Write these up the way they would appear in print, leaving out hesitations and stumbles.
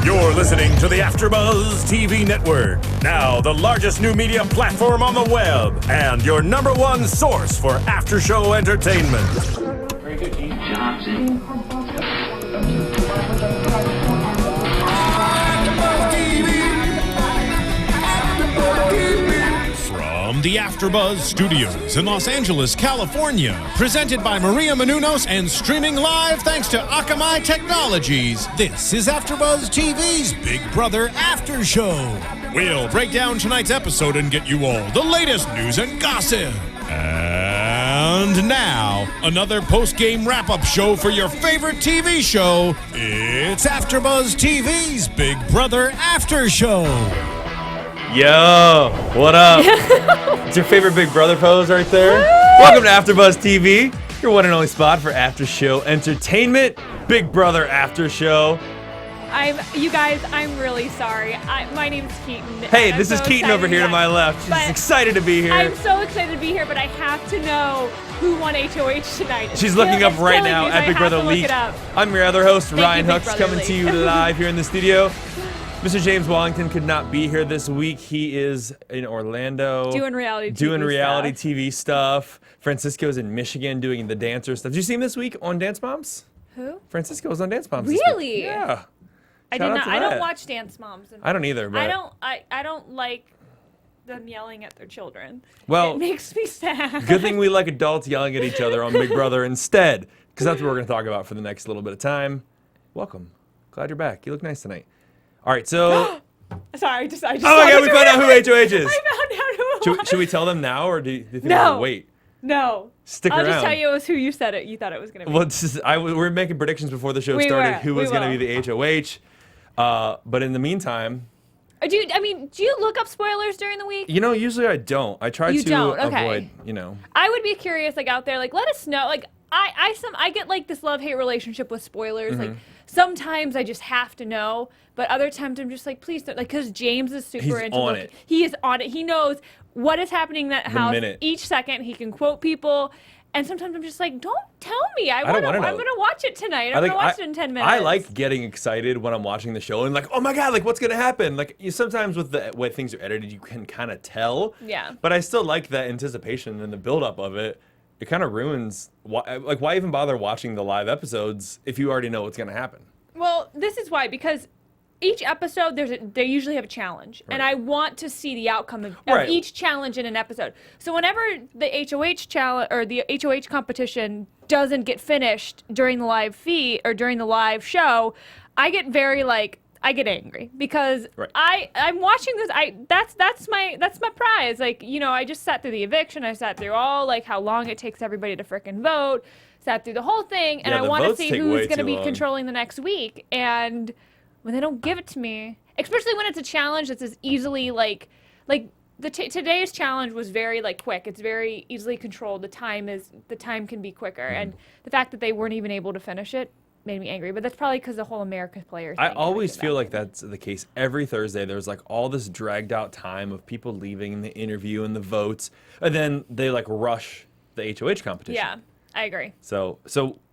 You're listening to the AFTERBUZZ TV network, now the largest new media platform on the web, and your #1 source for after-show entertainment. Very good, Keith Johnson. From the AFTERBUZZ Studios in Los Angeles, California, presented by Maria Menounos and streaming live thanks to Akamai Technologies, this is AFTERBUZZ TV's Big Brother After Show. We'll break down tonight's episode and get you all the latest news and gossip. And now, another post-game wrap-up show for your favorite TV show. It's AFTERBUZZ TV's Big Brother After Show. Yo, what up? It's your favorite Big Brother pose right there. Welcome to AFTERBUZZ TV, your one and only spot for after-show entertainment. Big Brother After Show. You guys, I'm really sorry. My name's Keetin. Hey, this is Keetin over here to my left. She's excited to be here. I'm so excited to be here, but I have to know who won HOH tonight. She's looking up right now at Big Brother Leak. I'm your other host, Ryan Hooks, coming to you live here in the studio. Mr. James Wallington could not be here this week. He is in Orlando. Doing reality TV stuff. Francisco's in Michigan doing the dancer stuff. Did you see him this week on Dance Moms? Who? Francisco was on Dance Moms Really? Yeah. I did not. I don't watch Dance Moms. I don't either. But I don't like them yelling at their children. Well, it makes me sad. Good thing we like adults yelling at each other on Big Brother instead, because that's what we're going to talk about for the next little bit of time. Welcome. Glad you're back. You look nice tonight. All right, so. Sorry, I just. Oh my God, we found out who HOH is. I found out who. Should we tell them now, or do you think No. we'll wait? No. Stick around. I'll just tell you it was who you said it. You thought it was going to be. Well, we were making predictions before the show started. Who was going to be the HOH? But in the meantime. Do you look up spoilers during the week? You know, usually I don't. I try to avoid. I would be curious, out there, let us know. I get this love-hate relationship with spoilers. Mm-hmm. Sometimes I just have to know, but other times I'm just please don't. Because James is super into it. He is on it. He knows what is happening in that house each second. He can quote people. And sometimes I'm just don't tell me. I'm going to watch it tonight. I'm going to watch it in 10 minutes. I like getting excited when I'm watching the show and oh my God, what's going to happen? Sometimes with the way things are edited, you can kind of tell. Yeah. But I still like that anticipation and the buildup of it. It kind of ruins, why even bother watching the live episodes if you already know what's going to happen? Well, this is why, because each episode, they usually have a challenge, and I want to see the outcome of each challenge in an episode. So whenever the HOH challenge or the HOH competition doesn't get finished during the live feed or during the live show, I get very I get angry because I'm watching this. That's my prize. I just sat through the eviction. I sat through all how long it takes everybody to frickin' vote. Sat through the whole thing, and I want to see who's going to be controlling the next week. And when they don't give it to me, especially when it's a challenge that's as easily today's challenge was very quick. It's very easily controlled. The time can be quicker, and the fact that they weren't even able to finish it made me angry. But that's probably because the whole America player thing. I always feel like that's the case. Every Thursday there's all this dragged out time of people leaving the interview and the votes, and then they rush the HOH competition. Yeah. I agree. So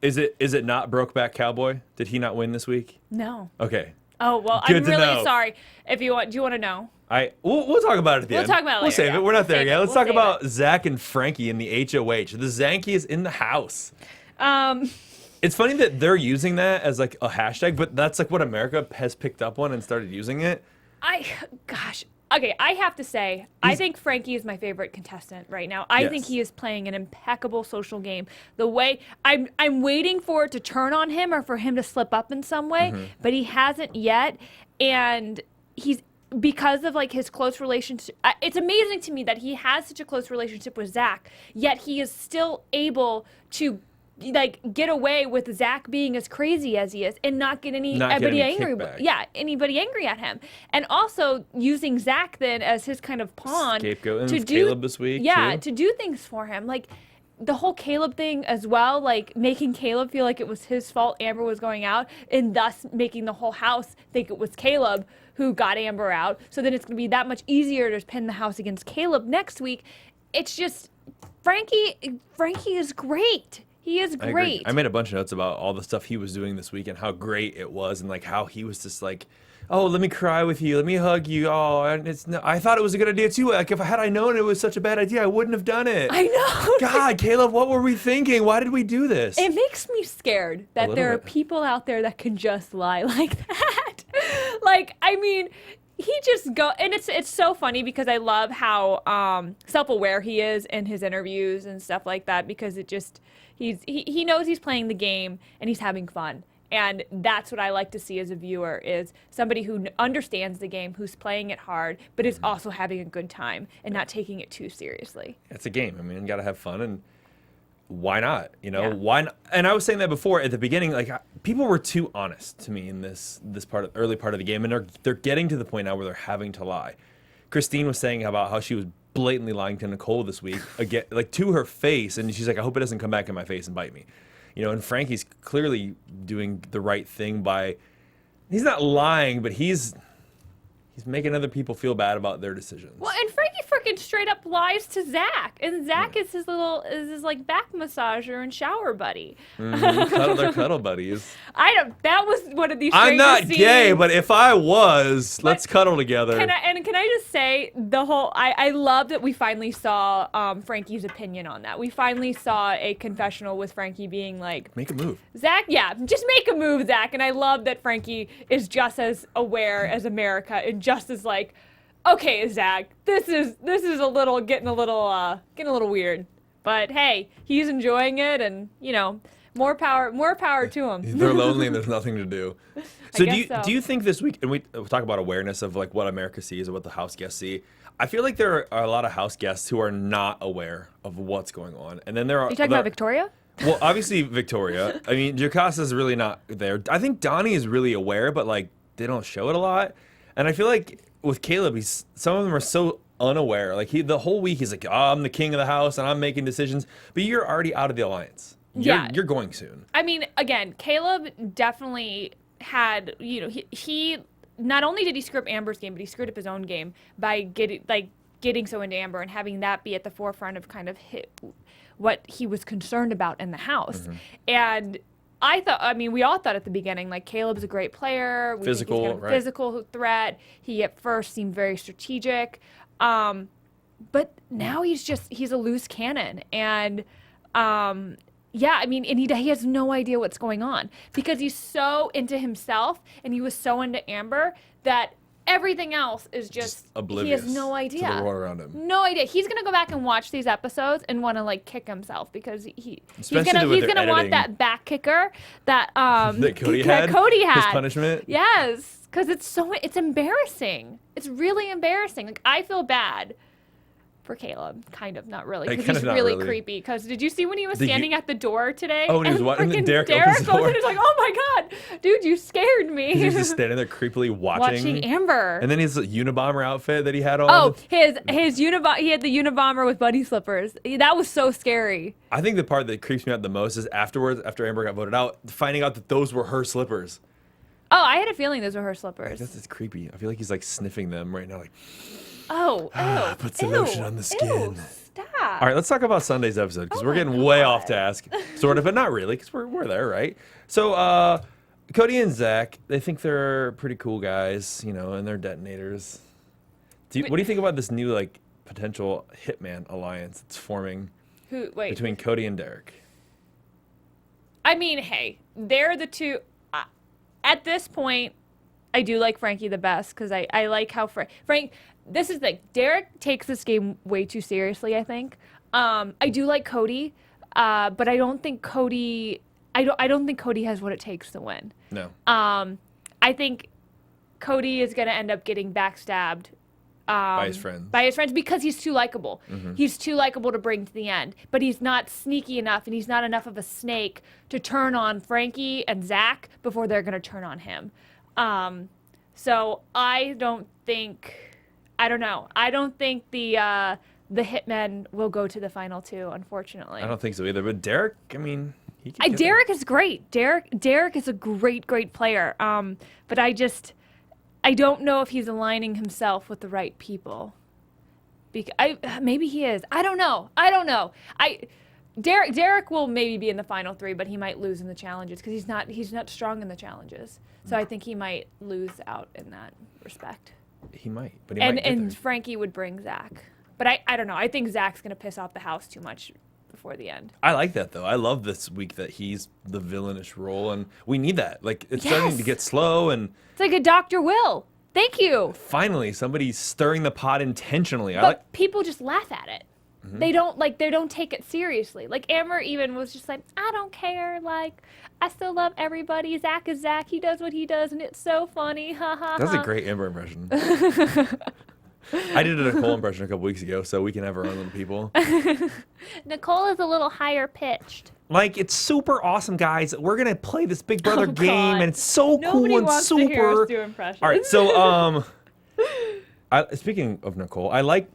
is it not Brokeback Cowboy? Did he not win this week? No. Okay. Oh well, Good I'm to really know. sorry. Do you want to know? We'll talk about it at the end. We'll talk about it later. We'll save it. We're not there yet. Let's talk about it. Zach and Frankie in the HOH. The Zanky is in the house. It's funny that they're using that as a hashtag, but that's what America has picked up on and started using it. Okay, I have to say, I think Frankie is my favorite contestant right now. I think he is playing an impeccable social game. The way I'm waiting for it to turn on him or for him to slip up in some way, but he hasn't yet. And he's because of his close relationship. It's amazing to me that he has such a close relationship with Zach, yet he is still able to get away with Zach being as crazy as he is and not get anybody angry. Yeah, anybody angry at him, and also using Zach then as his kind of pawn scapegoat to do Caleb this week. To do things for him, the whole Caleb thing as well, making Caleb feel like it was his fault Amber was going out, and thus making the whole house think it was Caleb who got Amber out. So then it's going to be that much easier to pin the house against Caleb next week. It's just Frankie is great. He is great. I made a bunch of notes about all the stuff he was doing this week and how great it was, and like how he was just like, oh, let me cry with you, let me hug you. Oh, and I thought it was a good idea too. Like if I known it was such a bad idea, I wouldn't have done it. I know. God, Caleb, what were we thinking? Why did we do this? It makes me scared that there are people out there that can just lie like that. Like, I mean, he just and it's so funny because I love how self-aware he is in his interviews and stuff like that, because it just he knows he's playing the game and he's having fun. And that's what I like to see as a viewer, is somebody who understands the game, who's playing it hard, but is also having a good time and not taking it too seriously. It's a game. I mean, you got to have fun, and why not? You know, Yeah. why not? And I was saying that before at the beginning, like people were too honest to me in this early part of the game, and they're getting to the point now where they're having to lie. Christine was saying about how she was blatantly lying to Nicole this week, again, like to her face, and she's like, I hope it doesn't come back in my face and bite me. You know, and Frankie's clearly doing the right thing by, he's not lying, but he's making other people feel bad about their decisions. Well, and Frankie freaking straight up lies to Zach, and Zach is his like back massager and shower buddy. They're cuddle buddies. That was one of these. I'm not scenes. gay, but if I was, let's cuddle together. Can I just say I love that we finally saw Frankie's opinion on that. We finally saw a confessional with Frankie being like, Make a move. Zach, yeah, just make a move, Zach. And I love that Frankie is just as aware as America and just as like, okay, Zach, this is getting a little weird. But hey, he's enjoying it, and you know, more power to him. They're lonely and there's nothing to do. So so. Do you think this week, and we talk about awareness of like what America sees or what the house guests see, I feel like there are a lot of house guests who are not aware of what's going on. And then there are... You talking about Victoria? Well, obviously Victoria. I mean, Jacasa's really not there. I think Donnie is really aware, but like they don't show it a lot. And I feel like with Caleb, some of them are so unaware. Like the whole week he's like, oh, I'm the king of the house and I'm making decisions, but you're already out of the alliance. You're going soon. I mean, again, Caleb definitely had, you know, he not only did he screw up Amber's game, but he screwed up his own game by getting so into Amber and having that be at the forefront of kind of what he was concerned about in the house. Mm-hmm. And we all thought at the beginning, like, Caleb's a great player. We think he's kind of a physical threat. He at first seemed very strategic. But now he's a loose cannon. And, yeah, I mean, and he has no idea what's going on because he's so into himself and he was so into Amber that everything else is just oblivious. He has no idea. To the world around him. No idea. He's gonna go back and watch these episodes and want to like kick himself because he's gonna want that back kicker that Cody had. His punishment. Yes, because it's embarrassing. It's really embarrassing. Like, I feel bad for Caleb, kind of, not really, because he's really creepy. Because did you see when he was standing at the door today? Oh, and he was watching. Derek opens the door. And he's like, "Oh my god, dude, you scared me." He was just standing there creepily watching Amber. And then his Unabomber outfit that he had on. Oh, his he had the Unabomber with bunny slippers. That was so scary. I think the part that creeps me out the most is afterwards, after Amber got voted out, finding out that those were her slippers. Oh, I had a feeling those were her slippers. That's creepy. I feel like he's like sniffing them right now, like. Put some lotion on the skin. Stop. All right, let's talk about Sunday's episode because we're getting way off task, sort of, but not really because we're there, right? So Cody and Zach, they think they're pretty cool guys, you know, and they're detonators. What do you think about this new like potential hitman alliance that's forming between Cody and Derek? I mean, hey, they're the two. At this point, I do like Frankie the best because I like how Frank. This is like Derek takes this game way too seriously, I think. I do like Cody, but I don't think Cody. I don't think Cody has what it takes to win. No. I think Cody is going to end up getting backstabbed by his friends. By his friends because he's too likable. Mm-hmm. He's too likable to bring to the end, but he's not sneaky enough, and he's not enough of a snake to turn on Frankie and Zach before they're going to turn on him. So I don't know. I don't think the hitmen will go to the final two, unfortunately. I don't think so either. But Derek, I mean, he can Derek is great. Derek is a great player. But I don't know if he's aligning himself with the right people. Maybe he is. I don't know. Derek will maybe be in the final 3, but he might lose in the challenges because he's not strong in the challenges. So I think he might lose out in that respect. He might, but he might get And there. Frankie would bring Zach. But I don't know. I think Zach's going to piss off the house too much before the end. I like that, though. I love this week that he's the villainous role, and we need that. Like, it's starting to get slow, and it's like a Dr. Will. Thank you. finally, somebody's stirring the pot intentionally. But people just laugh at it. They don't take it seriously. Like Amber even was just like, I don't care. Like, I still love everybody. Zach is Zach. He does what he does, and it's so funny. Ha ha. That's a great Amber impression. I did a Nicole impression a couple weeks ago, so we can have our own little people. Nicole is a little higher pitched. Like, it's super awesome, guys. We're gonna play this Big Brother Oh, game, God. and it's so Nobody cool and wants super. to hear us do impressions. All right, so speaking of Nicole, I like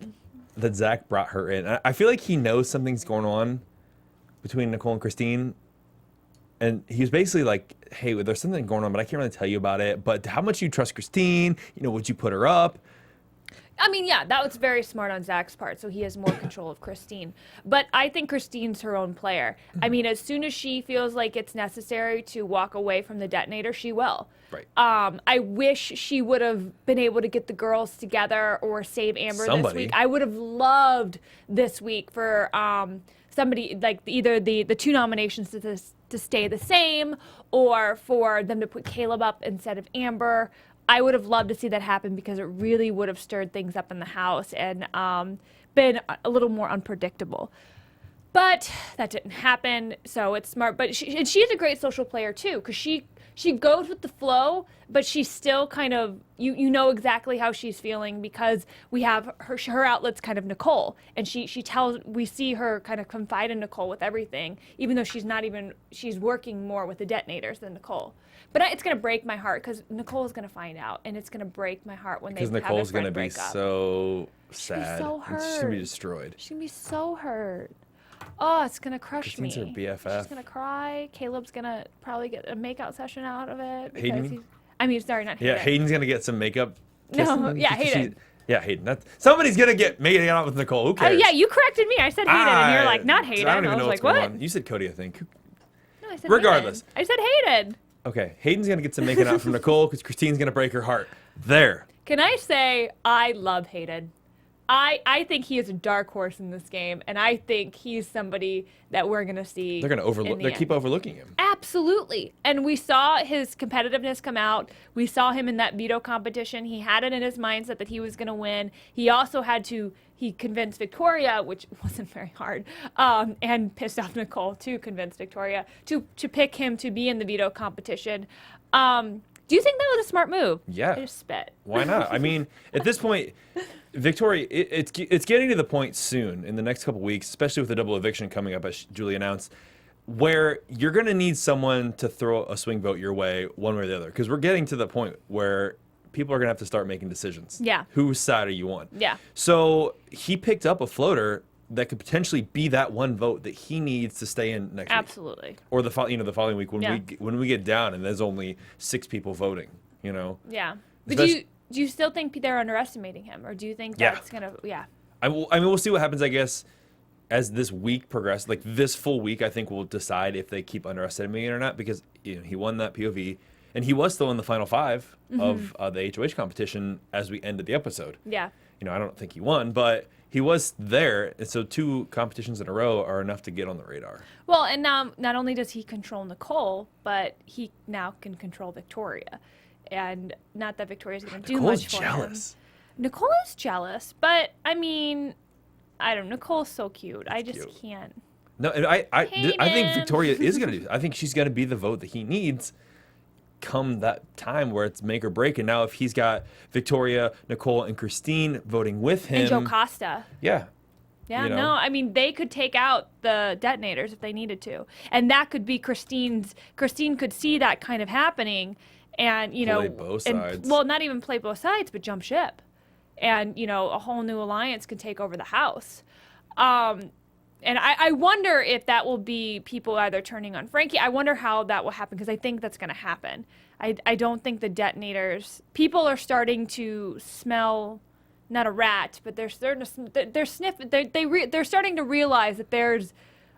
that Zach brought her in. I feel like he knows something's going on between Nicole and Christine, and he was basically like, "Hey, there's something going on, but I can't really tell you about it. But how much you trust Christine? You know, would you put her up?" I mean, yeah, that was very smart on Zach's part, so he has more control of Christine. But I think Christine's her own player. I mean, as soon as she feels like it's necessary to walk away from the detonator, she will. Right. I wish she would have been able to get the girls together or save Amber this week. I would have loved this week for somebody, like either the 2 nominations to stay the same or for them to put Caleb up instead of Amber. I would have loved to see that happen because it really would have stirred things up in the house and been a little more unpredictable. But that didn't happen, so it's smart. But she's a great social player too, because she goes with the flow, but she's still kind of you know exactly how she's feeling because we have her outlet's kind of Nicole, and we see her kind of confide in Nicole with everything, even though she's working more with the detonators than Nicole. But it's gonna break my heart because Nicole is gonna find out, and it's gonna break my heart when they have their Nicole's friend gonna be break up. so sad. so and she's gonna be hurt. destroyed. She's gonna be so hurt. Oh, it's gonna crush Christine's her me. BFF. She's gonna cry. Caleb's gonna probably get a makeout session out of it. Hayden? Sorry, not Hayden. Yeah, Hayden's gonna get some makeup. No, kissing yeah, because Hayden. Yeah, Hayden. Somebody's gonna get making out with Nicole. Who Oh cares? yeah, you corrected me. I said Hayden, and you're like, not Hayden. I don't even know was what's like, going what? on. You said Cody, I think. No, I said Regardless. Hayden. I said Hayden. Okay, Hayden's gonna get some making out from Nicole because Christine's gonna break her heart. There. Can I say I love Hayden? I think he is a dark horse in this game, and I think he's somebody that we're gonna see. They're gonna overlook. They keep overlooking him. Absolutely. And we saw his competitiveness come out. We saw him in that veto competition. He had it in his mindset that he was going to win. He also he convinced Victoria, which wasn't very hard, and pissed off Nicole to convince Victoria to pick him to be in the veto competition. Do you think that was a smart move? Yeah. I just spit. Why not? I mean, at this point, Victoria, it's getting to the point soon in the next couple weeks, especially with the double eviction coming up, as Julie announced, where you're going to need someone to throw a swing vote your way one way or the other. Because we're getting to the point where people are going to have to start making decisions. Yeah. Whose side are you on? Yeah. So he picked up a floater that could potentially be that one vote that he needs to stay in next week. Absolutely. Or the following week when Yeah. we get down and there's only 6 people voting, you know? Yeah. But Especially- do you still think they're underestimating him, or do you think Yeah. that's gonna? Yeah. I mean, we'll see what happens, I guess, as this week progresses. Like this full week, I think we'll decide if they keep underestimating it or not, because he won that POV, and he was still in the final 5 of the HOH competition as we ended the episode. Yeah. I don't think he won, but he was there, and so 2 competitions in a row are enough to get on the radar. Well, and now not only does he control Nicole, but he now can control Victoria. And not that Victoria's going to do Nicole's much for jealous. him. Nicole is jealous, but I mean, I don't know. Nicole's so cute. I just cute. can't. No, and I think Hayden. Victoria is going to do. I think she's going to be the vote that he needs come that time where it's make or break. And now if he's got Victoria, Nicole, and Christine voting with him, And Joe Costa. yeah. Yeah, You know? no, I mean, they could take out the detonators if they needed to. And that could be Christine could see that kind of happening and, Play both sides. well, not even play both sides, but jump ship. And, a whole new alliance could take over the house. And I wonder if that will be people either turning on Frankie. I wonder how that will happen because I think that's going to happen. I don't think the detonators, people are starting to smell, not a rat, but they're starting to sniff. They're starting to realize that there's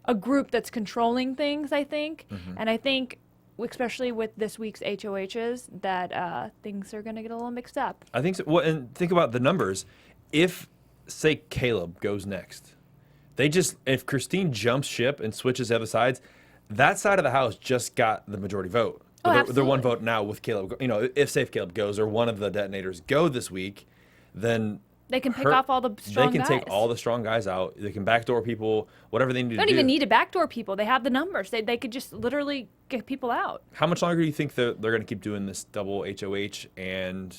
a group that's controlling things, I think. Mm-hmm. And I think, especially with this week's HOHs, that things are going to get a little mixed up. I think so. Well, and think about the numbers. If, say, Caleb goes next, if Christine jumps ship and switches the other sides, that side of the house just got the majority vote. They're one vote now with Caleb. You know, if Caleb goes or one of the detonators go this week, then they can pick off all the strong guys. They can take all the strong guys out. They can backdoor people, whatever they need to do. They don't even need to backdoor people. They have the numbers. They could just literally get people out. How much longer do you think they're going to keep doing this double HOH and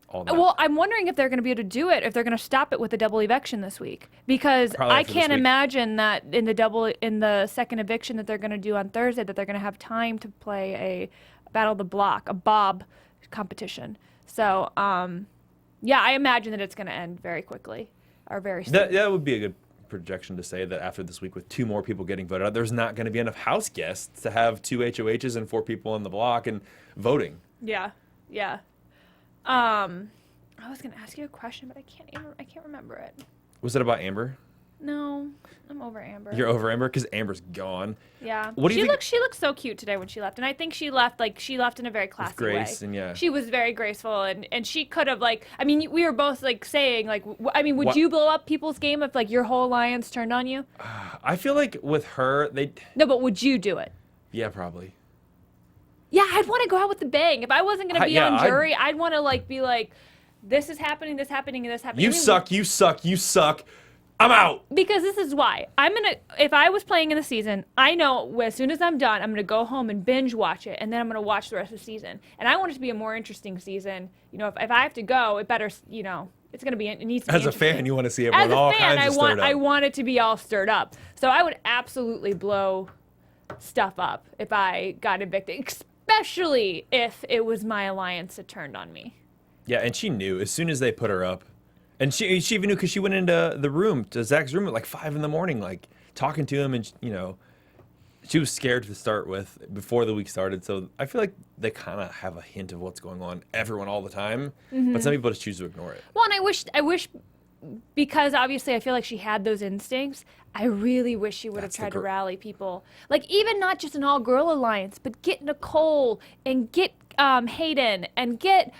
all that? Well, I'm wondering if they're going to be able to do it, if they're going to stop it with the double eviction this week. Because I can't imagine that in the second eviction that they're going to do on Thursday, that they're going to have time to play a Battle of the Block, a Bob competition. So, yeah, I imagine that it's going to end very quickly or very soon. That would be a good projection to say that after this week, with 2 more people getting voted out, there's not going to be enough house guests to have 2 HOHs and 4 people on the block and voting. Yeah, yeah. I was going to ask you a question, but I can't remember it. Was it about Amber? No, I'm over Amber. You're over Amber because Amber's gone. Yeah. What do you think? She looked so cute today when she left, and I think she left in a very classy With grace way. And yeah. She was very graceful, and she could have we were both saying would you blow up people's game if your whole alliance turned on you? I feel like with her No, but would you do it? Yeah, probably. Yeah, I'd want to go out with the bang. If I wasn't going to be on jury, I'd want to be like, this is happening, this happening, and this happening. You suck, you suck, you suck. I'm out. Because this is why. If I was playing in the season, I know as soon as I'm done, I'm going to go home and binge watch it, and then I'm going to watch the rest of the season. And I want it to be a more interesting season. You know, if I have to go, it better, it's going to be, it needs to be As a fan, you want to see everyone As a all fan, kinds of stirred up. I want it to be all stirred up. So I would absolutely blow stuff up if I got evicted, especially if it was my alliance that turned on me. Yeah, and she knew as soon as they put her up. And she even knew because she went into the room, to Zach's room at 5 a.m, talking to him, and she was scared to start with before the week started. So I feel like they kind of have a hint of what's going on, everyone all the time, but some people just choose to ignore it. Well, and I wish, because obviously I feel like she had those instincts, I really wish she would have tried to rally people. Even not just an all-girl alliance, but get Nicole and get Hayden and get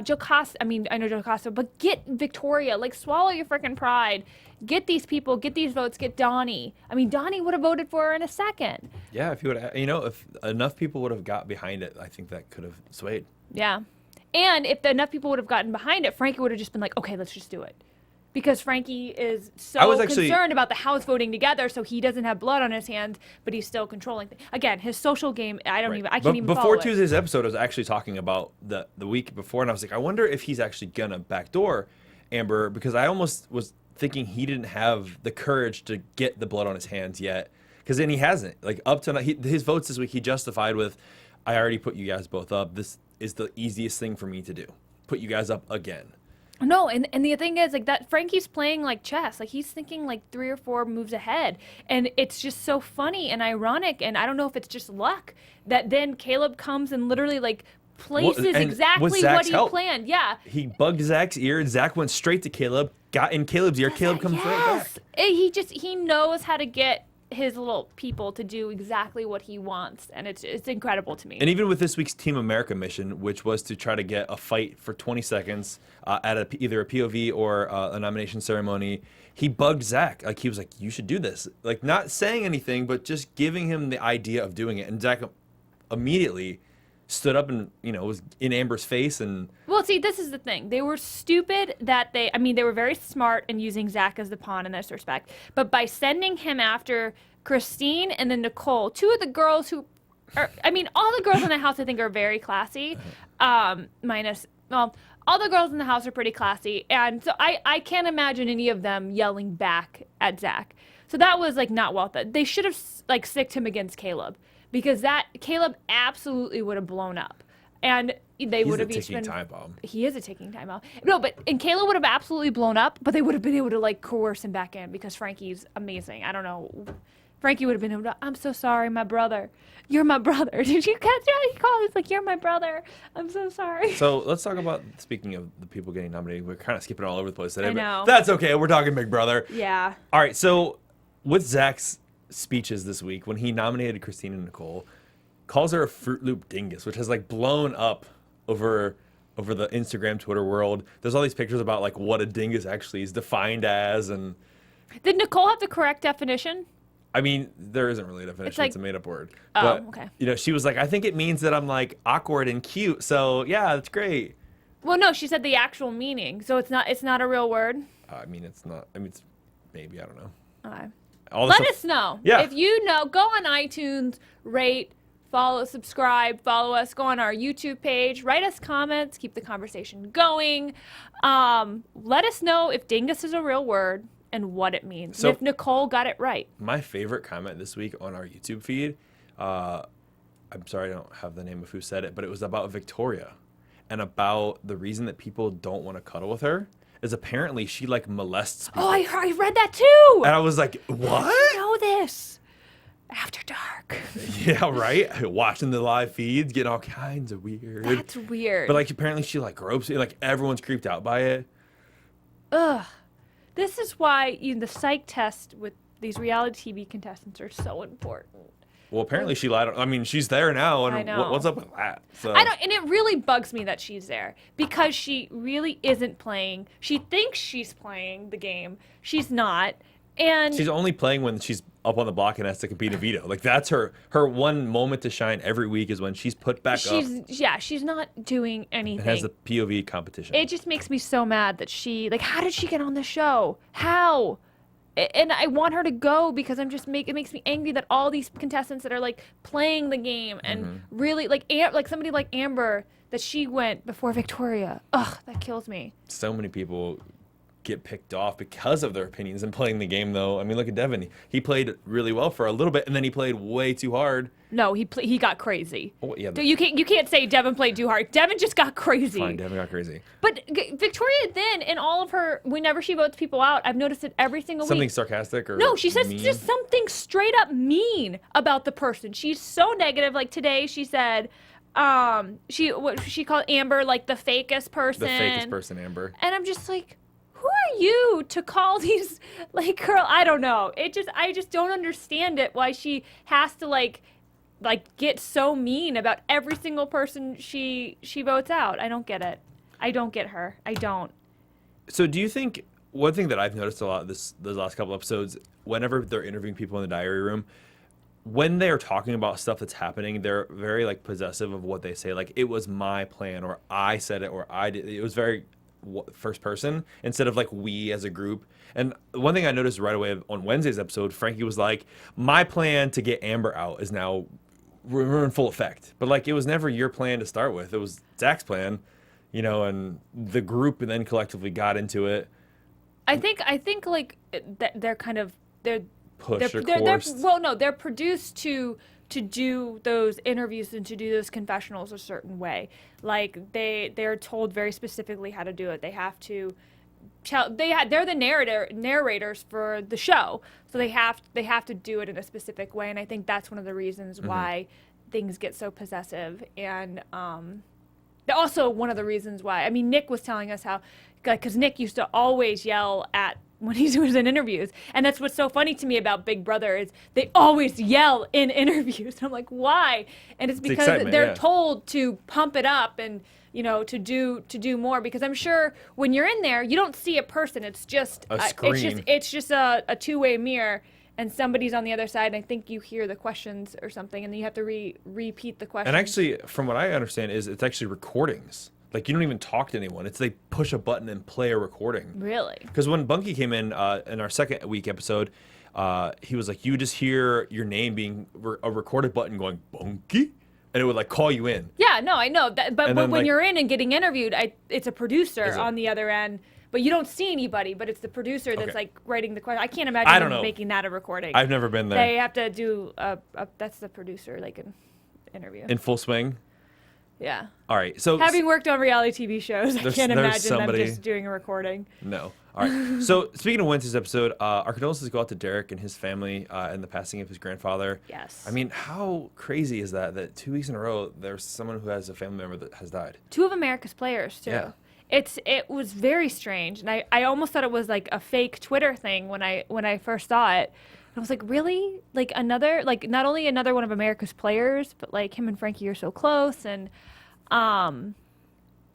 Joe Costa. I mean, I know Joe Costa, but get Victoria. Swallow your freaking pride. Get these people, get these votes, get Donnie. I mean, Donnie would have voted for her in a second. Yeah, if you would, if enough people would have got behind it, I think that could have swayed. Yeah. And if enough people would have gotten behind it, Frankie would have just been like, okay, let's just do it. Because Frankie is so concerned about the house voting together, so he doesn't have blood on his hands, but he's still controlling things. Again, his social game, I can't even follow it. Before Tuesday's episode, I was actually talking about the week before, and I was like, I wonder if he's actually going to backdoor Amber, because I almost was thinking he didn't have the courage to get the blood on his hands yet, because then he hasn't. Up to his votes this week, he justified with, I already put you guys both up. This is the easiest thing for me to do. Put you guys up again. No, and the thing is, that Frankie's playing like chess. He's thinking 3 or 4 moves ahead. And it's just so funny and ironic, and I don't know if it's just luck, that then Caleb comes and literally, places exactly what he planned. Yeah. He bugged Zach's ear, and Zach went straight to Caleb, got in Caleb's ear, Caleb comes right back. He knows how to get his little people to do exactly what he wants, and it's incredible to me. And even with this week's Team America mission, which was to try to get a fight for 20 seconds at either a POV or a nomination ceremony, he bugged Zach. He was like, you should do this. Not saying anything, but just giving him the idea of doing it. And Zach immediately stood up and, was in Amber's face. And well, see, this is the thing. They were stupid that they were very smart in using Zach as the pawn in this respect. But by sending him after Christine and then Nicole, 2 of the girls who are, all the girls in the house I think are very classy, all the girls in the house are pretty classy. And so I can't imagine any of them yelling back at Zach. So that was not well thought. They should have sicked him against Caleb. Because Caleb absolutely would have blown up, and they would have each been. He's a ticking time bomb. He is a ticking time bomb. No, and Caleb would have absolutely blown up, but they would have been able to coerce him back in because Frankie's amazing. I don't know. Frankie would have been able to. I'm so sorry, my brother. You're my brother. Did you catch that? He called. He's you're my brother. I'm so sorry. So let's talk about, speaking of the people getting nominated. We're kind of skipping all over the place today. I know. But that's okay. We're talking Big Brother. Yeah. All right. So with Zach's speeches this week when he nominated Christine and Nicole, calls her a Fruit Loop dingus, which has like blown up over the Instagram, Twitter world. There's all these pictures about like what a dingus actually is defined as, and did Nicole have the correct definition? I mean, there isn't really a definition. It's a made-up word. Oh, but, okay. You know, she was like, I think it means that I'm like awkward and cute. So yeah, that's great. Well, no, she said the actual meaning, so it's not a real word. I mean, it's not. I mean, it's maybe, I don't know. Okay. Let us know. Yeah. If you know, go on iTunes, rate, follow, subscribe, follow us, go on our YouTube page, write us comments, keep the conversation going. Let us know if dingus is a real word and what it means. So, and if Nicole got it right. My favorite comment this week on our YouTube feed, I'm sorry I don't have the name of who said it, but it was about Victoria and about the reason that people don't want to cuddle with her is apparently she like molests people. Oh, I read that too. And I was like, what? I know this. After dark. Yeah, right? Watching the live feeds, getting all kinds of weird. That's weird. But like apparently she like gropes it, like everyone's creeped out by it. Ugh. This is why the psych test with these reality TV contestants are so important. Well, apparently she lied. I mean, she's there now, and I know. what's up with that? So. I don't, and it really bugs me that she's there because she really isn't playing. She thinks she's playing the game. She's not, and she's only playing when she's up on the block and has to compete in Veto. Like that's her one moment to shine every week is when she's put back up. Yeah, she's not doing anything. It has the POV competition. It just makes me so mad that how did she get on the show? How? And I want her to go because it makes me angry that all these contestants that are like playing the game and really like somebody like Amber that she went before Victoria. Ugh, that kills me. So many people get picked off because of their opinions and playing the game though. I mean, look at Devin. He played really well for a little bit and then he played way too hard. No, he got crazy. Oh, yeah, you can't say Devin played too hard. Devin just got crazy. Fine, Devin got crazy. But Victoria then in all of her whenever she votes people out, I've noticed it every single week. Something sarcastic or no, she says mean? just something straight up mean about the person. She's so negative. Like today she said she called Amber like the fakest person. The fakest person, Amber. And I'm just like, who are you to call these like girl? I don't know. I just don't understand it. Why she has to like get so mean about every single person she votes out. I don't get it. I don't get her. I don't. So do you think one thing that I've noticed a lot those last couple episodes, whenever they're interviewing people in the diary room, when they're talking about stuff that's happening, they're very like possessive of what they say. Like it was my plan, or I said it, or I did. It was very first person instead of like we as a group. And one thing I noticed right away on Wednesday's episode, Frankie was like, my plan to get Amber out is now we're in full effect. But like it was never your plan to start with. It was Zach's plan, you know, and the group and then collectively got into it. I think like they're kind of they're produced to do those interviews and to do those confessionals a certain way. Like they're told very specifically how to do it. They have to tell they're the narrators for the show, so they have to do it in a specific way. And I think that's one of the reasons why things get so possessive. And also one of the reasons why, I mean, Nick was telling us how, because Nick used to always yell at when he was in interviews, and that's what's so funny to me about Big Brother is they always yell in interviews. And I'm like, why? And it's because they're told to pump it up and to do more, because I'm sure when you're in there you don't see a person. It's just a screen. It's just a two-way mirror, and somebody's on the other side, and I think you hear the questions or something, and then you have to repeat the question. And actually, from what I understand, is it's actually recordings. Like, you don't even talk to anyone. It's they push a button and play a recording. Really? Because when Bunky came in our second week episode, he was like, you just hear your name being a recorded button going, Bunky? And it would, like, call you in. Yeah, no, I know. But when you're in and getting interviewed, it's a producer on the other end. But you don't see anybody, but it's the producer that's, like, writing the question. I can't imagine them making that a recording. I've never been there. They have to do that's the producer, like, an interview. In full swing? Yeah. All right. So having worked on reality TV shows, I can't imagine them just doing a recording. No. All right. So speaking of Wednesday's episode, our condolences go out to Derek and his family and the passing of his grandfather. Yes. I mean, how crazy is that 2 weeks in a row there's someone who has a family member that has died? 2 of America's players too. Yeah. It was very strange, and I almost thought it was like a fake Twitter thing when I first saw it. I was like, really? Like another, like not only another one of America's players, but like him and Frankie are so close, and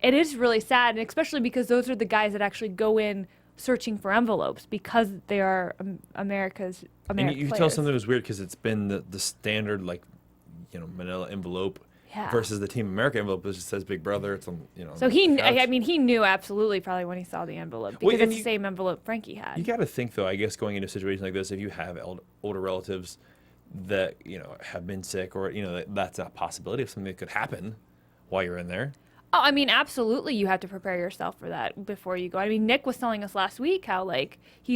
it is really sad, and especially because those are the guys that actually go in searching for envelopes because they are American And you can tell players. something was weird because it's been the standard, like, manila envelope versus the Team America envelope that just says Big Brother. It's on, So he knew absolutely probably when he saw the envelope because it's the same envelope Frankie had. You got to think, though, I guess going into a situation like this, if you have older relatives that, have been sick or, that's a possibility of something that could happen while you're in there. Oh, I mean, absolutely, you have to prepare yourself for that before you go. I mean, Nick was telling us last week how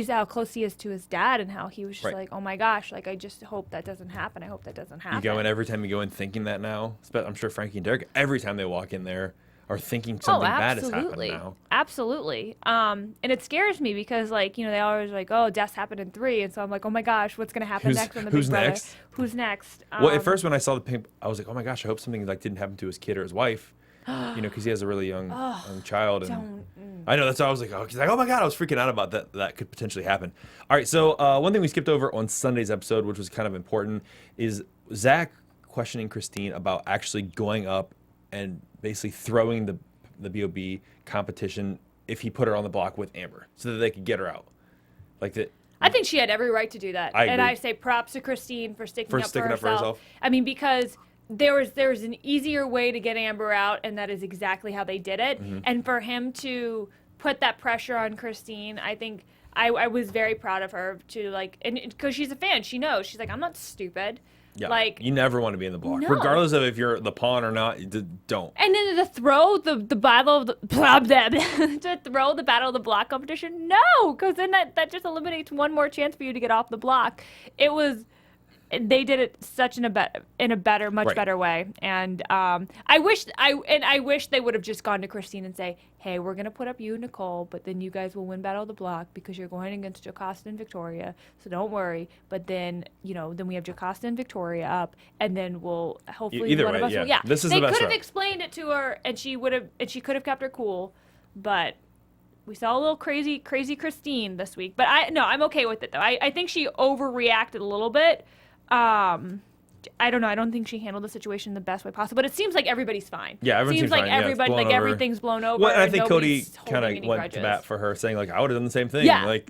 how close he is to his dad, and how he was just like, oh my gosh, like I just hope that doesn't happen. I hope that doesn't happen. You go in every time you go in thinking that now. I'm sure Frankie and Derek, every time they walk in there, are thinking something bad has happened now. Absolutely. And it scares me because they always like, oh, deaths happened in 3, and so I'm like, oh my gosh, what's gonna happen next on the Big Brother? Next? Who's next? Well, at first when I saw the pink, I was like, oh my gosh, I hope something didn't happen to his kid or his wife. Because he has a really young child. And I know, that's why I was like, he's like, oh my God, I was freaking out about that. That could potentially happen. All right, so one thing we skipped over on Sunday's episode, which was kind of important, is Zach questioning Christine about actually going up and basically throwing the BOB competition if he put her on the block with Amber so that they could get her out. I think she had every right to do that. And I say props to Christine for sticking up for herself. I mean, because there was an easier way to get Amber out, and that is exactly how they did it. Mm-hmm. And for him to put that pressure on Christine, I think I was very proud of her and because she's a fan, she knows. She's like, I'm not stupid. Yeah, you never want to be in the block, regardless of if you're the pawn or not. Don't. And then to throw the battle of the to throw the battle of the block competition, no, because then that just eliminates one more chance for you to get off the block. They did it in a much better way, and I wish they would have just gone to Christine and say, hey, we're gonna put up you and Nicole, but then you guys will win Battle of the Block because you're going against Jocasta and Victoria, so don't worry. But then then we have Jocasta and Victoria up, and then we'll hopefully either one way, of us will. Yeah, this is they the best could have route. explained it to her, and she could have kept her cool, but. We saw a little crazy Christine this week, but I'm okay with it though. I think she overreacted a little bit. I don't know. I don't think she handled the situation the best way possible. But it seems like everybody's fine. Yeah, everyone seems like fine. everybody, yeah, everything's blown over. Well, and I think Cody kind of went to bat for her, saying I would have done the same thing. Yeah.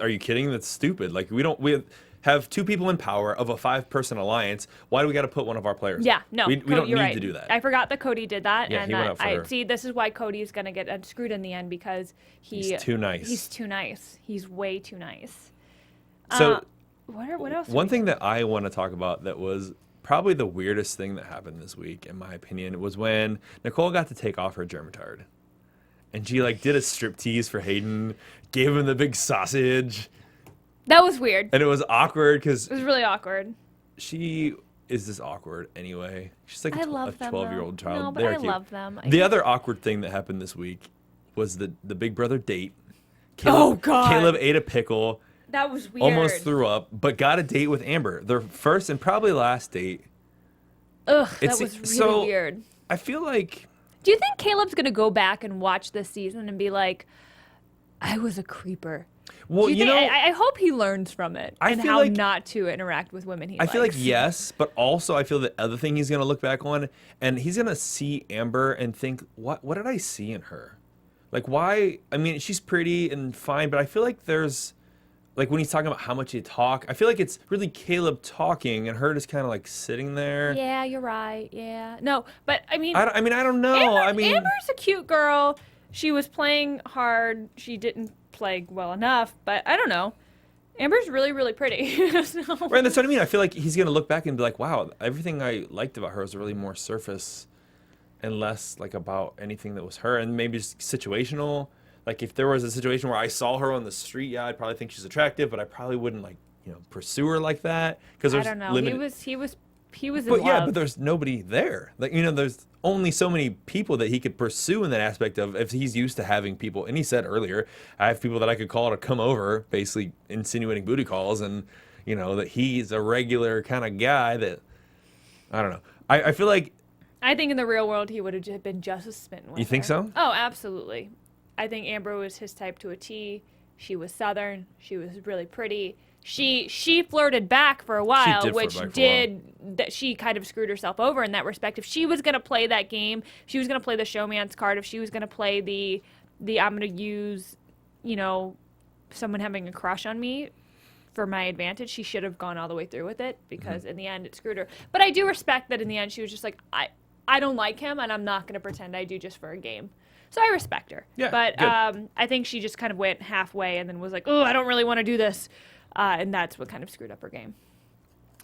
Are you kidding? That's stupid. We have 2 people in power of a 5-person alliance. Why do we got to put one of our players? Yeah, no, we don't need to do that. I forgot that Cody did that. Yeah, and he went up for her. See, this is why Cody is gonna get screwed in the end because he's too nice. He's too nice. He's way too nice. So what else? One thing that I want to talk about that was probably the weirdest thing that happened this week, in my opinion, was when Nicole got to take off her germatard. And she did a striptease for Hayden, gave him the big sausage. That was weird. And it was awkward because... It was really awkward. She is just awkward anyway. She's like a 12-year-old child. No, but I love them. The other awkward thing that happened this week was the Big Brother date. God. Caleb ate a pickle. That was weird. Almost threw up, but got a date with Amber. Their first and probably last date. Ugh, that was really weird. I feel like... Do you think Caleb's going to go back and watch this season and be like, I was a creeper? Well, I hope he learns from it and how not to interact with women he likes. I feel like yes, but also I feel the other thing he's going to look back on, and he's going to see Amber and think, what did I see in her? Why? I mean, she's pretty and fine, but I feel like there's... when he's talking about how much you talk, I feel like it's really Caleb talking and her just kind of sitting there. Yeah, you're right. Yeah. No, but I mean... I don't know. Amber's a cute girl. She was playing hard. She didn't play well enough, but I don't know. Amber's really, really pretty. Right, that's what I mean. I feel like he's going to look back and be like, wow, everything I liked about her was really more surface and less about anything that was her, and maybe just situational. If there was a situation where I saw her on the street, I'd probably think she's attractive, but I probably wouldn't pursue her like that because there's I don't know. He was in but love. Yeah, but there's nobody there. There's only so many people that he could pursue in that aspect of if he's used to having people. And he said earlier, I have people that I could call to come over, basically insinuating booty calls, and that he's a regular kind of guy that I don't know. I feel like I think in the real world he would have been just as smitten with You think her. so? Oh, absolutely. I think Amber was his type to a T. She was Southern. She was really pretty. She flirted back for a while, did flirt which back for a did that she kind of screwed herself over in that respect. If she was going to play that game, she was going to play the showman's card. If she was going to play the I'm going to use, someone having a crush on me for my advantage, she should have gone all the way through with it, because in the end it screwed her. But I do respect that in the end she was just like, I don't like him, and I'm not going to pretend I do just for a game. So I respect her. Yeah, but good. I think she just kind of went halfway and then was like, oh, I don't really want to do this. And that's what kind of screwed up her game.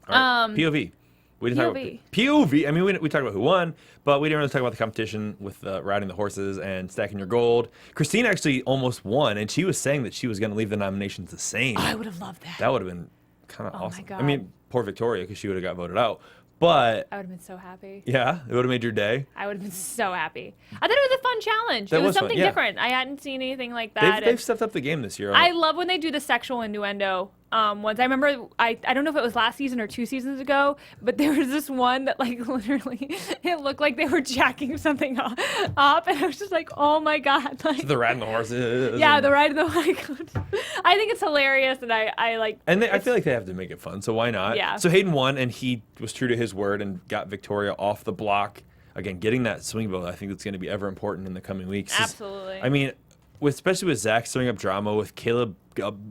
All right. POV. We didn't talk about POV. I mean, we talked about who won, but we didn't really talk about the competition with riding the horses and stacking your gold. Christine actually almost won, and she was saying that she was going to leave the nominations the same. I would have loved that. That would have been kind of awesome. My God. I mean, poor Victoria, because she would have got voted out. But I would have been so happy. yeah, it would have made your day. I would have been so happy. I thought it was a fun challenge. That It was was fun, something yeah. different. I hadn't seen anything like that. They've stepped up the game this year. I love when they do the sexual innuendo ones. I remember, I don't know if it was last season or 2 seasons ago, but there was this one that, like, literally, it looked like they were jacking something up, and I was just like, oh my God. Like, the riding the horses. yeah, the ride of the I think it's hilarious, and I like. And I feel like they have to make it fun, so why not? Yeah. So Hayden won, and he was true to his word and got Victoria off the block. Again, getting that swing vote, I think that's going to be ever important in the coming weeks. Absolutely. I mean, especially with Zach stirring up drama, with Caleb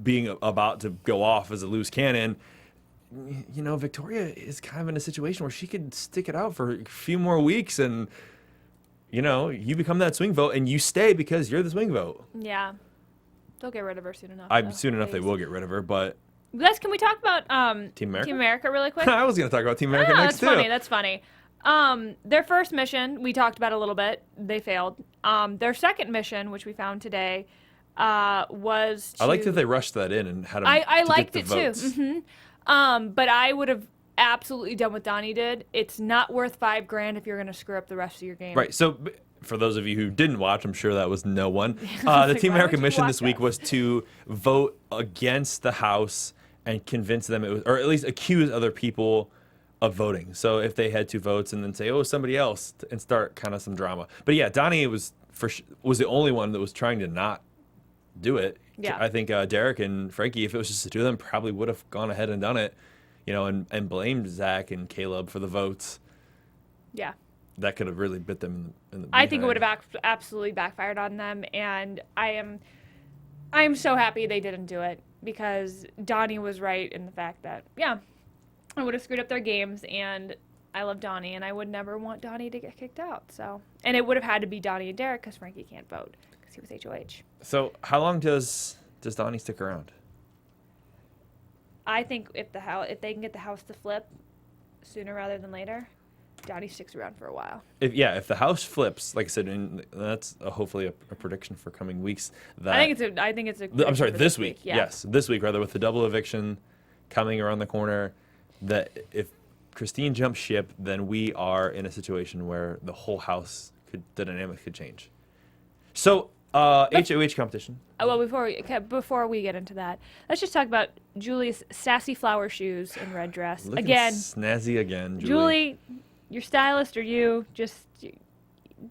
being about to go off as a loose cannon, Victoria is kind of in a situation where she could stick it out for a few more weeks, and you become that swing vote, and you stay because you're the swing vote. Yeah. They'll get rid of her soon enough. Soon enough they will get rid of her, but Guys, can we talk about Team America? Team America really quick? I was going to talk about Team America next too. That's funny. Their first mission, we talked about a little bit. They failed. Their second mission, which we found today, was to... I liked that they rushed that in and had them I liked get it the votes. too. But I would have absolutely done what Donnie did. It's not worth $5,000 if you're going to screw up the rest of your game. Right. So for those of you who didn't watch, I'm sure that was no one. The like, Team why America would you mission watch this week that? was to vote against the House and convince them, or at least accuse other people of voting. So if they had 2 votes and then say, oh, somebody else, and start kind of some drama. But yeah, Donnie was the only one that was trying to not do it. Yeah. I think Derek and Frankie, if it was just the 2 of them, probably would have gone ahead and done it, and blamed Zach and Caleb for the votes. Yeah. That could have really bit them in the I think it would behind. have absolutely backfired on them, and I am so happy they didn't do it, because Donnie was right in the fact that, yeah, I would have screwed up their games, and I love Donnie, and I would never want Donnie to get kicked out. So, and it would have had to be Donnie and Derek, because Frankie can't vote because he was HOH. So how long does Donnie stick around? I think if they can get the house to flip sooner rather than later, Donnie sticks around for a while. If the house flips, like I said, and that's hopefully a prediction for coming weeks. That I think it's a. I'm sorry, for this week. Yeah. Yes, this week, rather, with the double eviction coming around the corner. That if Christine jumps ship, then we are in a situation where the whole house the dynamic could change. So, HOH competition. Well, before we get into that, let's just talk about Julie's sassy flower shoes and red dress. Looking Again, snazzy again, Julie, your stylist or you, just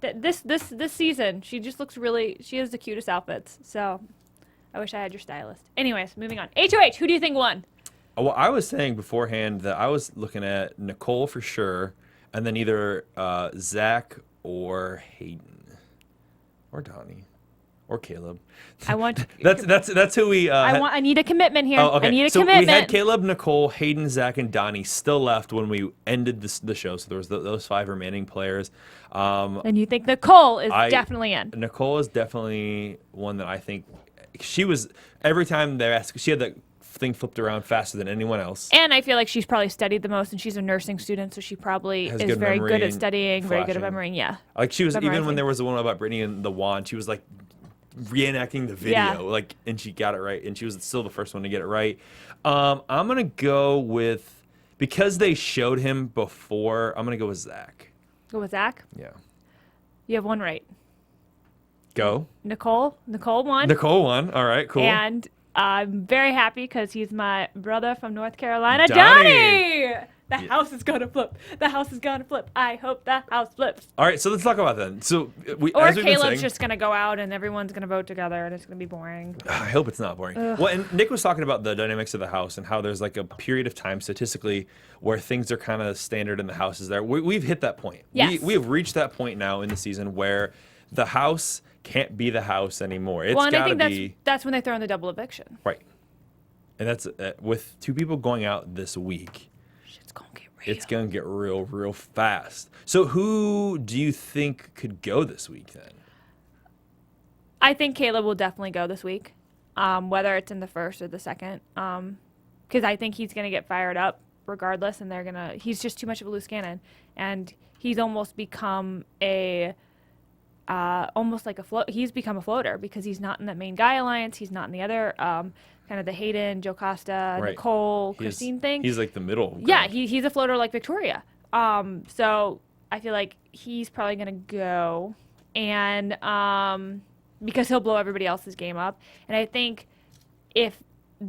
this season, she just looks she has the cutest outfits. So, I wish I had your stylist. Anyways, moving on. HOH, who do you think won? Well, I was saying beforehand that I was looking at Nicole for sure, and then either Zach or Hayden, or Donnie, or Caleb. I want. that's who we. I need a commitment here. Oh, okay. I need a so commitment. we had Caleb, Nicole, Hayden, Zach, and Donnie still left when we ended the show. So there was those 5 remaining players. And you think Nicole is definitely in? Nicole is definitely one that I think she was. Every time they asked, she had that thing flipped around faster than anyone else. And I feel like she's probably studied the most, and she's a nursing student, so she probably is very good at studying, very good at memorying. Yeah. Like she was, even when Memorizing. there was the one about Brittany and the wand, she was like reenacting the video, and she got it right, and she was still the first one to get it right. I'm gonna go with, because they showed him before, I'm gonna go with Zach. Go with Zach? Yeah. You have one right. Go. Nicole won. Nicole won. All right, cool. And I'm very happy because he's my brother from North Carolina, Donnie. Donnie! The house is gonna flip. The house is gonna flip. I hope the house flips. All right, so let's talk about that. So Or as we've been Caleb's saying, just gonna go out and everyone's gonna vote together and it's gonna be boring. I hope it's not boring. Well, and Nick was talking about the dynamics of the house and how there's like a period of time statistically where things are kind of standard in the houses there. We've hit that point. Yes. We have reached that point now in the season where the house can't be the house anymore. It's Well, and I got to think be that's when they throw in the double eviction. right. And that's with 2 people going out this week. Shit's gonna get real. It's gonna get real fast. So who do you think could go this week then? I think Caleb will definitely go this week, whether it's in the first or the second, because I think he's gonna get fired up regardless, and he's just too much of a loose cannon, and he's almost become almost like he's become a floater because he's not in that main guy alliance, he's not in the other kind of the Hayden, Joe Costa, Right. Nicole, Christine thing. He's like the middle. Yeah, ground. he's a floater like Victoria. So I feel like he's probably gonna go, and because he'll blow everybody else's game up. And I think if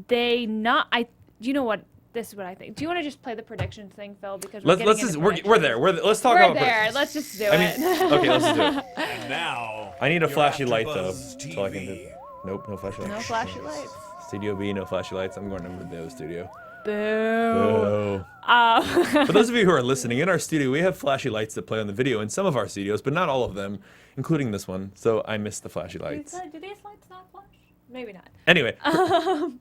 they you know what? This is what I think. Do you want to just play the predictions thing, Phil? Because we're there. Let's talk We're about there. predictions. Let's just do I it. mean, okay, let's just do it. And now, I need a your flashy light though, AfterBuzz so I can TV. do. Nope, no flashy lights. No flashy lights. Studio B, no flashy lights. I'm going to the studio. Boo. Boo. For those of you who are listening, in our studio we have flashy lights that play on the video in some of our studios, but not all of them, including this one. So I missed the flashy lights. Do these lights not flash? Maybe not. Anyway,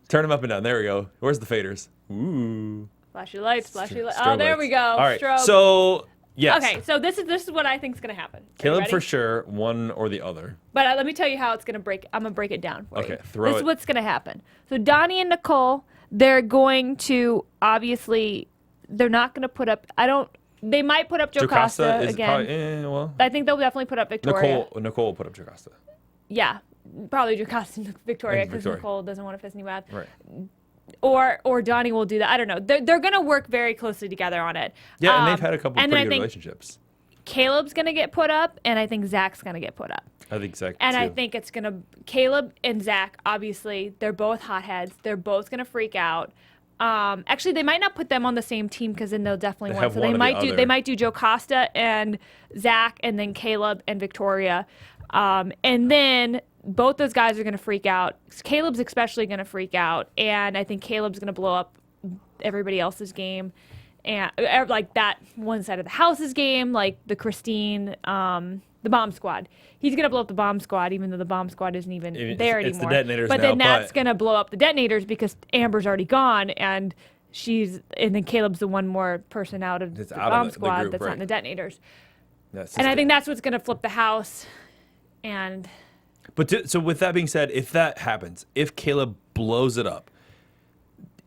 turn them up and down. There we go. Where's the faders? Ooh. Flashy lights. Flashy lights. Strobe Oh, there lights. we go. All right. Strobe. So yes. Okay, so this is what I think is gonna happen. Are you Caleb ready? for sure, one or the other. But let me tell you how it's gonna break. I'm gonna break it down for you. Okay, throw This it. is what's gonna happen. So Donnie and Nicole, they're going to obviously, they're not gonna put up. They might put up Joe Costa is again. probably, well, I think they'll definitely put up Victoria. Nicole will put up Joe Costa. Yeah, probably Joe Costa and Victoria And because Victoria. Nicole doesn't want to piss anyone off. Right. Or Donnie will do that. I don't know. They're gonna work very closely together on it. Yeah, and they've had a couple and pretty then I good think relationships. Caleb's gonna get put up, and I think Zach's gonna get put up. I think Zach And too. I think it's gonna Caleb and Zach. Obviously, they're both hotheads. They're both gonna freak out. Actually, they might not put them on the same team because then they'll definitely They win. have So one they or the might do other. they might do Joe Costa and Zach, and then Caleb and Victoria, and then both those guys are gonna freak out. Caleb's especially gonna freak out, and I think Caleb's gonna blow up everybody else's game, and like that one side of the house's game, like the Christine, the bomb squad. He's gonna blow up the bomb squad, even though the bomb squad isn't even there it's the anymore. detonators but now, then that's but- gonna blow up the detonators because Amber's already gone, and then Caleb's the one more person out of That's the out of bomb the squad group, that's not right. in the detonators. That's And just I it. think that's what's gonna flip the house. And But so with that being said, if that happens, if Caleb blows it up,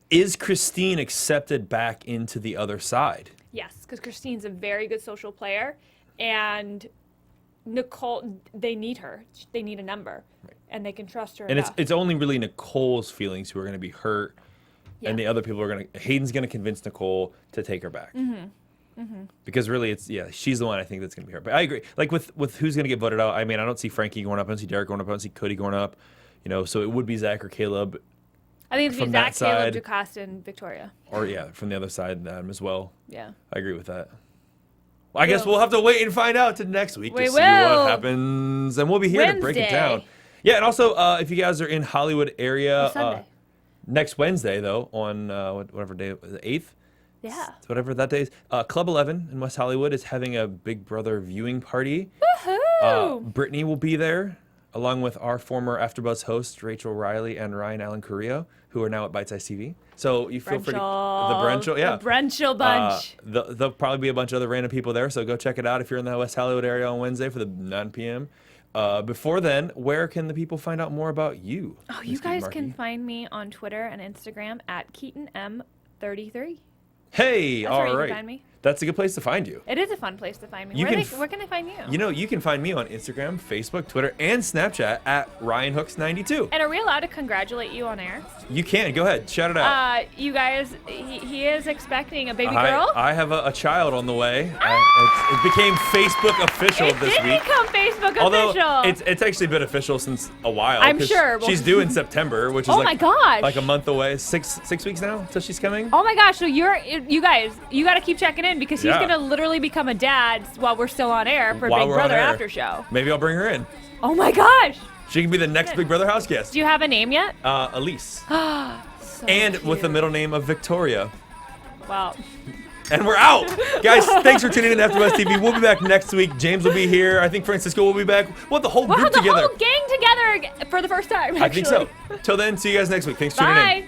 is Christine accepted back into the other side? yes, because Christine's a very good social player, and Nicole, they need her. They need a number, and they can trust her And enough. it's only really Nicole's feelings who are going to be hurt, Yeah. and the other people are going to. Hayden's going to convince Nicole to take her back. Because really, she's the one I think that's going to be hurt. But I agree. Like with who's going to get voted out. I mean, I don't see Frankie going up. I don't see Derek going up. I don't see Cody going up. So it would be Zach or Caleb, I think it's from Zach, that Caleb, side- Jocasta, and Victoria. or from the other side as well. Yeah. I agree with that. Well, I guess we'll have to wait and find out to next week to We see will. what happens, and we'll be here to break it Wednesday. down. Yeah, and also if you guys are in Hollywood area, Sunday. next Wednesday though, on whatever day, the 8th, Yeah. whatever that day is, Club 11 in West Hollywood is having a Big Brother viewing party. Woohoo! Brittany will be there, along with our former AfterBuzz hosts Rachel Riley and Ryan Allen Carrillo, who are now at Bite Size TV. So you feel free to the Brunchel, yeah. The Brunchel bunch. There'll probably be a bunch of other random people there, so go check it out if you're in the West Hollywood area on Wednesday for the 9 p.m. Before then, where can the people find out more about you? Oh, you Ms. guys Marchi? can find me on Twitter and Instagram at KeetinM33. Hey, That's all where you right. can find me. that's a good place to find you. It is a fun place to find me. You Where can they find you? You know, you can find me on Instagram, Facebook, Twitter, and Snapchat at RyanHooks92. And are we allowed to congratulate you on air? You can. Go ahead. Shout it out. You guys, he is expecting a baby girl. I have a child on the way. It became Facebook official this week. It did become Facebook Although official. it's actually been official since a while. I'm sure. She's due in September, which is oh my gosh, like a month away. Six weeks now until she's coming. Oh my gosh! So you guys, you got to keep checking in because he's gonna literally become a dad while we're still on air for Big Brother After Show. Maybe I'll bring her in. Oh my gosh! She can be the next Big Brother house guest. Do you have a name yet? Elise. So and cute. with the middle name of Victoria. Wow. And we're out. Guys, thanks for tuning in to AfterBuzz TV. We'll be back next week. James will be here. I think Francisco will be back. We'll have the whole group together. We'll have the whole gang together for the first time, actually. I think so. Till then, see you guys next week. Thanks for tuning in. Bye.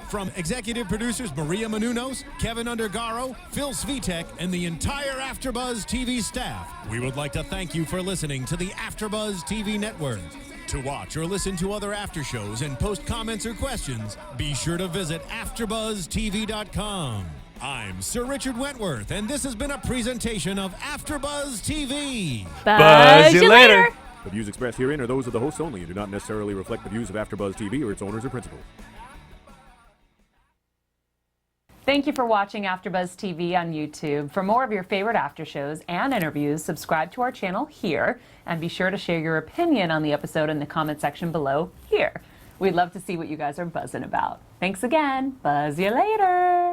From executive producers Maria Menounos, Kevin Undergaro, Phil Svitek, and the entire AfterBuzz TV staff, we would like to thank you for listening to the AfterBuzz TV network. To watch or listen to other after shows and post comments or questions, be sure to visit AfterBuzzTV.com. I'm Sir Richard Wentworth, and this has been a presentation of AfterBuzz TV. Buzz you later. The views expressed herein are those of the hosts only and do not necessarily reflect the views of AfterBuzz TV or its owners or principals. Thank you for watching AfterBuzz TV on YouTube. For more of your favorite after shows and interviews, subscribe to our channel here, and be sure to share your opinion on the episode in the comment section below here. We'd love to see what you guys are buzzing about. Thanks again. Buzz you later.